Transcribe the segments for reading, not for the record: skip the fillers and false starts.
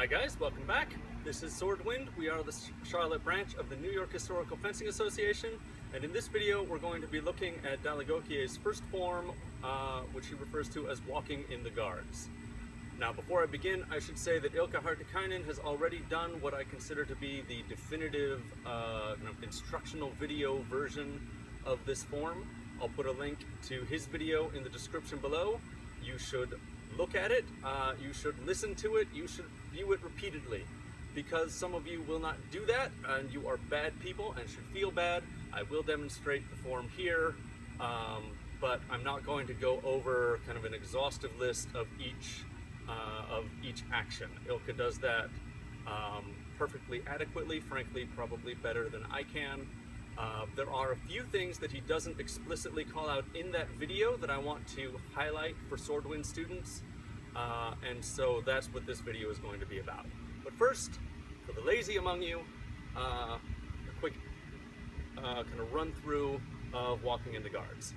Hi guys, welcome back. This is Swordwind. We are the Charlotte branch of the New York Historical Fencing Association, and in this video we're going to be looking at dall'Aggocchie's first form, which he refers to as walking in the guards. Now before I begin, I should say that Ilkka Hartikainen has already done what I consider to be the definitive instructional video version of this form. I'll put a link to his video in the description below. You should look at it, you should listen to it, you should view it repeatedly. Because some of you will not do that, and you are bad people and should feel bad, I will demonstrate the form here, but I'm not going to go over kind of an exhaustive list of each action. Ilkka does that perfectly adequately, frankly, probably better than I can. There are a few things that he doesn't explicitly call out in that video that I want to highlight for Swordwind students, and so that's what this video is going to be about. But first, for the lazy among you, a quick kind of run through of walking into guards.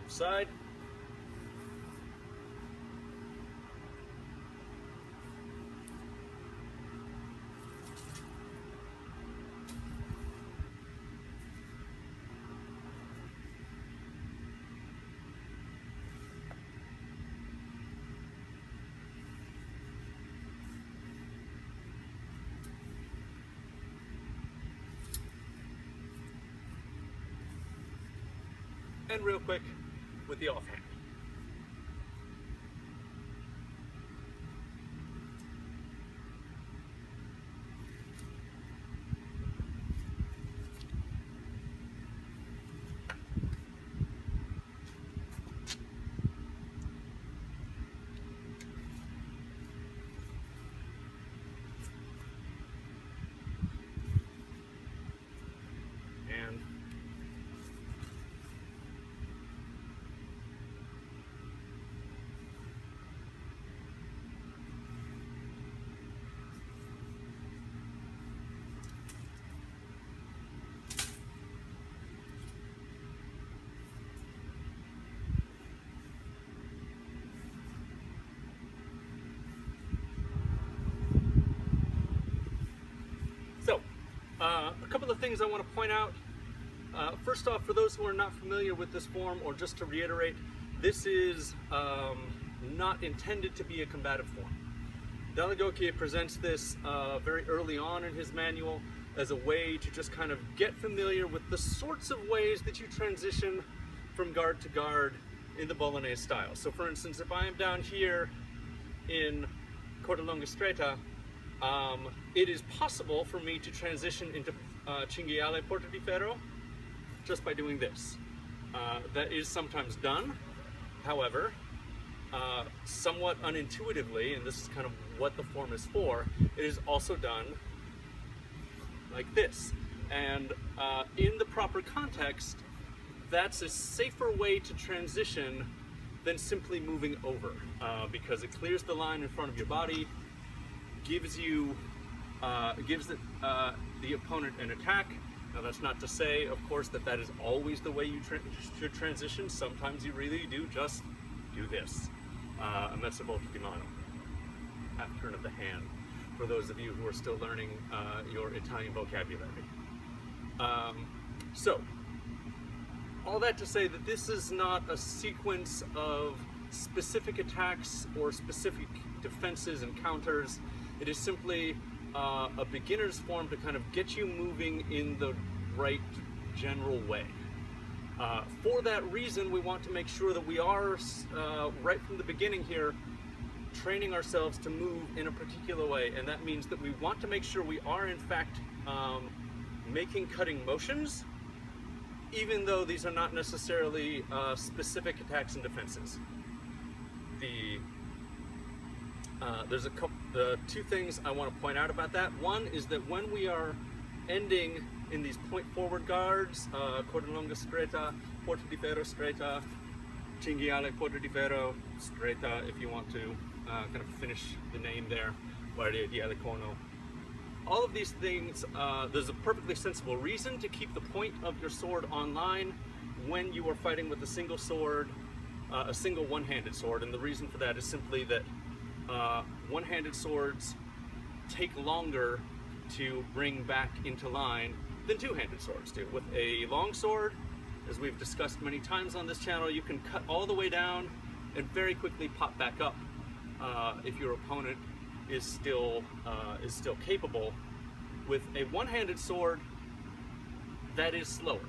Side. And real quick with the offhand. So, a couple of things I want to point out. First off, for those who are not familiar with this form, or just to reiterate, this is not intended to be a combative form. dall'Aggocchie presents this very early on in his manual as a way to just kind of get familiar with the sorts of ways that you transition from guard to guard in the Bolognese style. So for instance, if I am down here in corda lunga stretta, it is possible for me to transition into cinghiale porta di ferro just by doing this. That is sometimes done, however, somewhat unintuitively, and this is kind of what the form is for, it is also done like this. And in the proper context, that's a safer way to transition than simply moving over, because it clears the line in front of your body, gives the opponent an attack. Now that's not to say, of course, that that is always the way you should transition. Sometimes you really do just do this. A mezza volta di mano, half turn of the hand, for those of you who are still learning your Italian vocabulary. So, all that to say that this is not a sequence of specific attacks or specific defenses and counters. It is simply a beginner's form to kind of get you moving in the right general way. For that reason, we want to make sure that we are, right from the beginning here, training ourselves to move in a particular way. And that means that we want to make sure we are, in fact, making cutting motions, even though these are not necessarily specific attacks and defenses. There's two things I want to point out about that. One is that when we are ending in these point forward guards, corda lunga stretta porta di ferro stretta, cinghiale porta di ferro stretta, if you want to kind of finish the name there, guardia di alicono. All of these things, there's a perfectly sensible reason to keep the point of your sword online when you are fighting with a single sword, a single one-handed sword, and the reason for that is simply that one-handed swords take longer to bring back into line than two-handed swords do. With a long sword, as we've discussed many times on this channel, you can cut all the way down and very quickly pop back up if your opponent is still capable. With a one-handed sword, that is slower.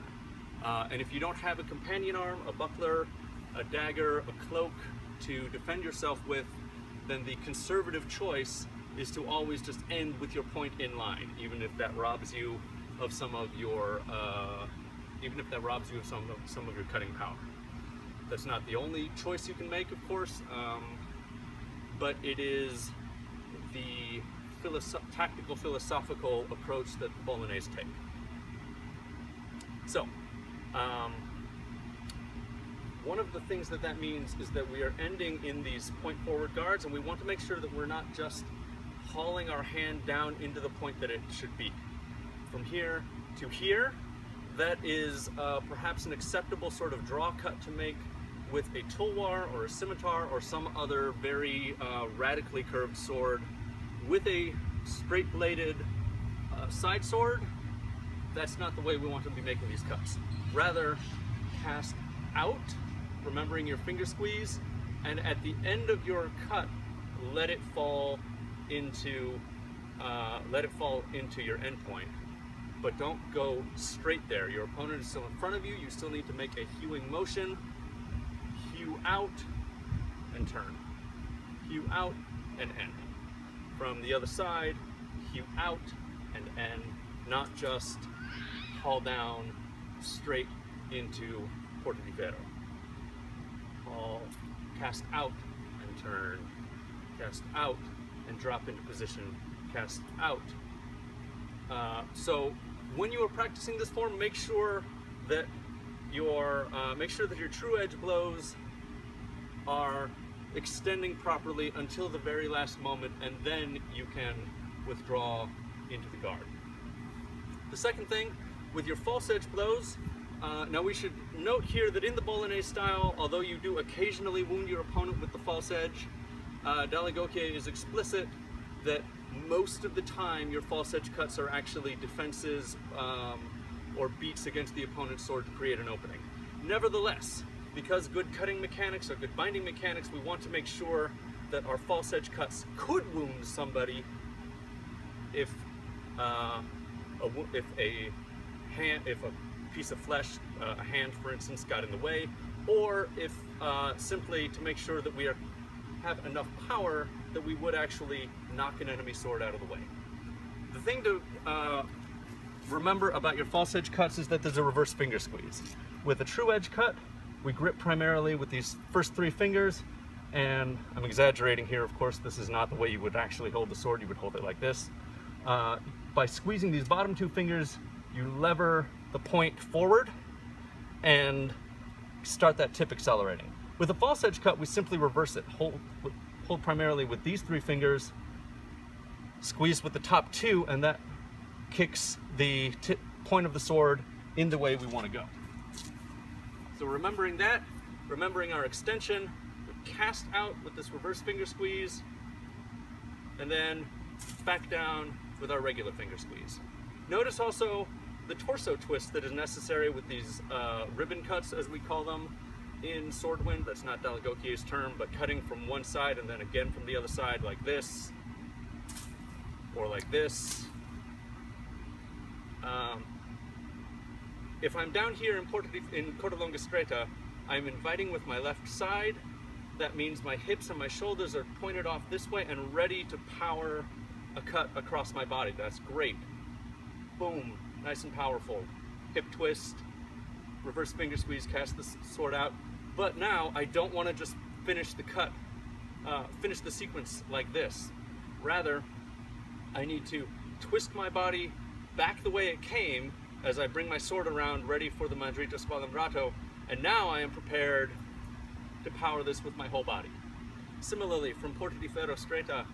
And if you don't have a companion arm, a buckler, a dagger, a cloak to defend yourself with, then the conservative choice is to always just end with your point in line, even if that robs you of some of your some of your cutting power. That's not the only choice you can make, of course, but it is the tactical philosophical approach that the Bolognese take. So, one of the things that means is that we are ending in these point forward guards, and we want to make sure that we're not just hauling our hand down into the point that it should be. From here to here, that is perhaps an acceptable sort of draw cut to make with a tulwar or a scimitar or some other very radically curved sword. With a straight bladed side sword, that's not the way we want to be making these cuts. Rather, cast out, remembering your finger squeeze, and at the end of your cut, let it fall into your end point. But don't go straight there. Your opponent is still in front of you. You still need to make a hewing motion. Hew out and turn. Hew out and end. From the other side, hew out and end, not just haul down straight into porta di ferro. Haul, cast out and turn, cast out and drop into position, cast out. So when you are practicing this form, make sure that your true edge blows are extending properly until the very last moment, and then you can withdraw into the guard. The second thing, with your false edge blows, now we should note here that in the Bolognese style, although you do occasionally wound your opponent with the false edge, dall'Aggocchie is explicit that most of the time your false edge cuts are actually defenses or beats against the opponent's sword to create an opening. Nevertheless, because good cutting mechanics or good binding mechanics, we want to make sure that our false edge cuts could wound somebody if a piece of flesh, a hand for instance, got in the way, or if simply to make sure that we have enough power that we would actually knock an enemy sword out of the way. The thing to remember about your false edge cuts is that there's a reverse finger squeeze. With a true edge cut, we grip primarily with these first three fingers, and I'm exaggerating here, of course, this is not the way you would actually hold the sword. You would hold it like this. By squeezing these bottom two fingers, you lever the point forward and start that tip accelerating. With a false edge cut, we simply reverse it. Hold primarily with these three fingers, squeeze with the top two, and that kicks the point of the sword in the way we want to go. So remembering that, remembering our extension, we cast out with this reverse finger squeeze, and then back down with our regular finger squeeze. Notice also the torso twist that is necessary with these ribbon cuts, as we call them in Swordwind. That's not dall'Aggocchie's term, but cutting from one side and then again from the other side, like this, or like this. If I'm down here in corda longa stretta, I'm inviting with my left side. That means my hips and my shoulders are pointed off this way and ready to power a cut across my body. That's great. Boom, nice and powerful. Hip twist, reverse finger squeeze, cast the sword out. But now I don't want to just finish the cut, finish the sequence like this. Rather, I need to twist my body back the way it came as I bring my sword around ready for the mandrito squalembrato, And now I am prepared to power this with my whole body. Similarly, from porta di ferro stretta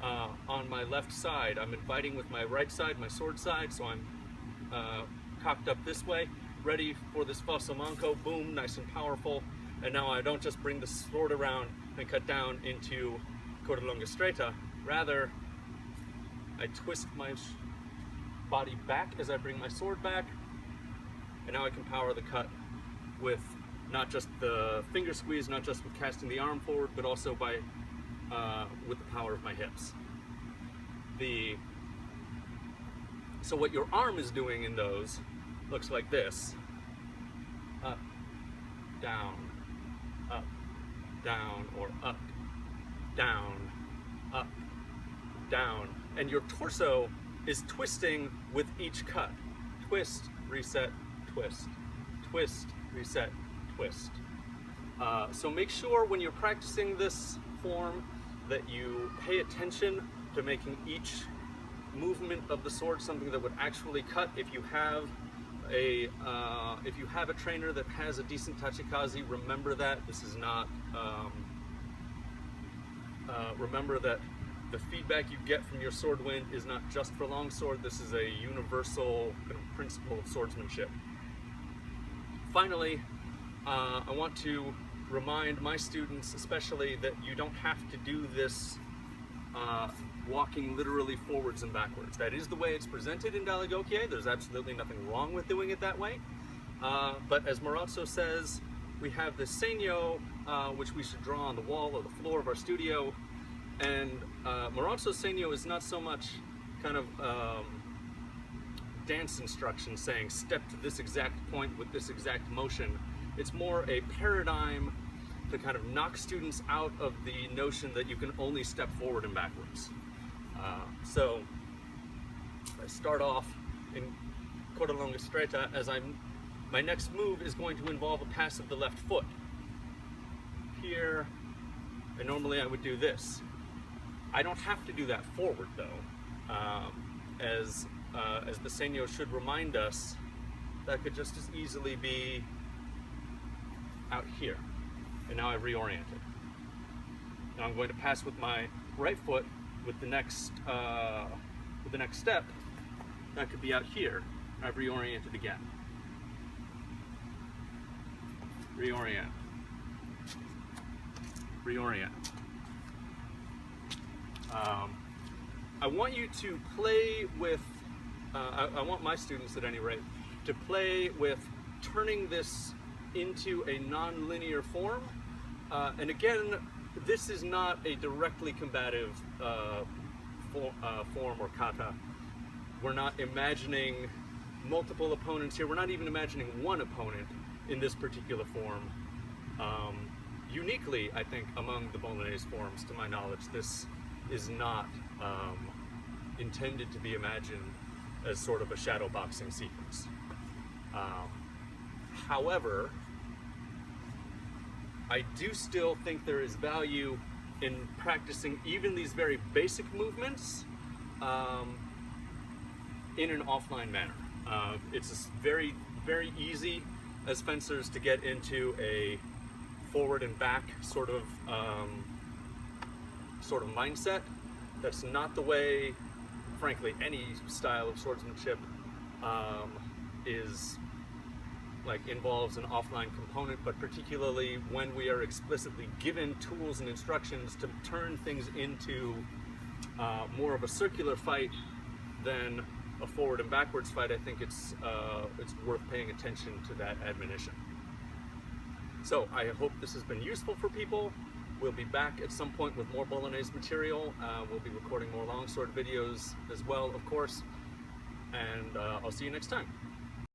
on my left side, I'm inviting with my right side, my sword side, so I'm cocked up this way, ready for this falso manco, boom, nice and powerful. And now I don't just bring the sword around and cut down into coda lunga stretta, rather I twist my body back as I bring my sword back, and now I can power the cut with not just the finger squeeze, not just with casting the arm forward, but also by with the power of my hips. So what your arm is doing in those looks like this: up, down, or up, down, and your torso is twisting with each cut. Twist, reset, twist, twist, reset, twist. So make sure when you're practicing this form that you pay attention to making each movement of the sword something that would actually cut. If you have a trainer that has a decent tachikaze, remember that this is not. Remember that the feedback you get from your sword wind is not just for longsword. This is a universal kind of principle of swordsmanship. Finally, I want to remind my students especially that you don't have to do this walking literally forwards and backwards. That is the way it's presented in dall'Aggocchie. There's absolutely nothing wrong with doing it that way. But as Marazzo says, we have this segno which we should draw on the wall or the floor of our studio. And Marazzo's segno is not so much kind of dance instruction saying step to this exact point with this exact motion. It's more a paradigm to kind of knock students out of the notion that you can only step forward and backwards. So I start off in coda lunga stretta as my next move is going to involve a pass of the left foot. Here, and normally I would do this. I don't have to do that forward though, as the segno should remind us, that could just as easily be out here. And now I've reoriented. Now I'm going to pass with my right foot with the next step. That could be out here. I've reoriented again. Reorient. Reorient. I want you to play with, I want my students at any rate, to play with turning this into a non-linear form. And again, this is not a directly combative form or kata. We're not imagining multiple opponents here. We're not even imagining one opponent in this particular form. Uniquely, I think, among the Bolognese forms, to my knowledge, this is not intended to be imagined as sort of a shadow boxing sequence. However, I do still think there is value in practicing even these very basic movements in an offline manner. It's very, very easy as fencers to get into a forward and back sort of mindset. That's not the way, frankly, any style of swordsmanship involves an offline component, but particularly when we are explicitly given tools and instructions to turn things into more of a circular fight than a forward and backwards fight, I think it's worth paying attention to that admonition. So I hope this has been useful for people. We'll be back at some point with more Bolognese material. We'll be recording more longsword videos as well, of course, and I'll see you next time.